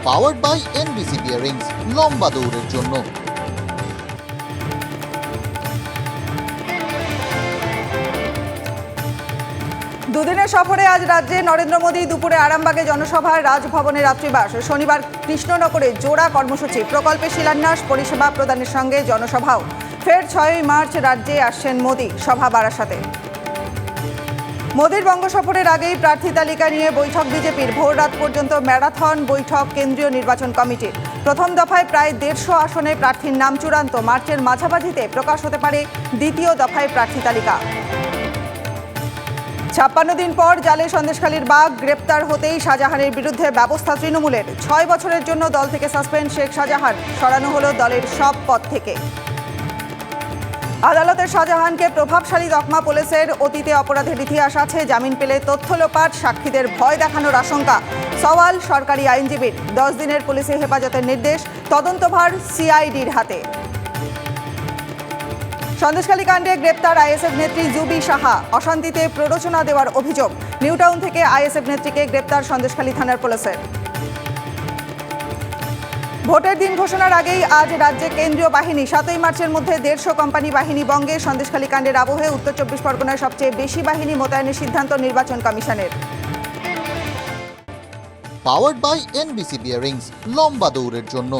Powered by NBC bearings, লম্বা দৌড়ের জন্য। দুদিনের সফরে আজ রাজ্যে নরেন্দ্র মোদী দুপুরে আরামবাগে জনসভায় রাজভবনে রাত্রিবাস। শনিবার কৃষ্ণনগরে জোড়া কর্মসূচি, প্রকল্পে শিলান্যাস, পরিষেবা প্রদানের সঙ্গে জনসভাও। ফের 6 মার্চ রাজ্যে আসছেন মোদী, সভা বারাসাতে। মোদীর বঙ্গ সফরের আগেই প্রার্থী তালিকা নিয়ে বৈঠক বিজেপির। ভোর রাত পর্যন্ত ম্যারাথন বৈঠক কেন্দ্রীয় নির্বাচন কমিটির। প্রথম দফায় প্রায় 150 আসনে প্রার্থীর নাম চূড়ান্ত। মার্চের মাঝামাঝিতে প্রকাশ হতে পারে দ্বিতীয় দফায় প্রার্থী তালিকা। 56 দিন পর জালে সন্দেশখালীর বাঘ, গ্রেপ্তার হতেই শাহজাহানের বিরুদ্ধে ব্যবস্থা তৃণমূলের। 6 বছরের জন্য দল থেকে সাসপেন্ড শেখ শাহজাহান, সরানো হলো দলের সব পদ থেকে। আদালতের শাহজাহানকে প্রভাবশালী তকমা, পুলিশের অতীতে অপরাধের ইতিহাস আছে, জামিন পেলে তথ্য লোপাট, সাক্ষীদের ভয় দেখানোর আশঙ্কা। সওয়াল সরকারি আইনজীবীর। 10 দিনের পুলিশে হেফাজতের নির্দেশ, তদন্তভার সিআইডির হাতে। সন্দেশখালী কাণ্ডে গ্রেপ্তার আইএসএফ নেত্রী জুবি সাহা, অশান্তিতে প্ররোচনা দেওয়ার অভিযোগ। নিউটাউন থেকে আইএসএফ নেত্রীকে গ্রেপ্তার সন্দেশখালী থানার পুলিশের। ভোটের দিন ঘোষণার আগেই আজ রাজ্যে কেন্দ্রীয় বাহিনী। 7 মার্চের মধ্যে 150 কোম্পানি বাহিনী বঙ্গে। সন্দেশখালী কাণ্ডের আবহে উত্তর 24 পরগনায় সবচেয়ে বেশি বাহিনী মোতায়েনের সিদ্ধান্ত নির্বাচন কমিশনের। পাওয়ার্ড বাই এনবিসি বিয়ারিংস, লম্বা দৌড়ের জন্য।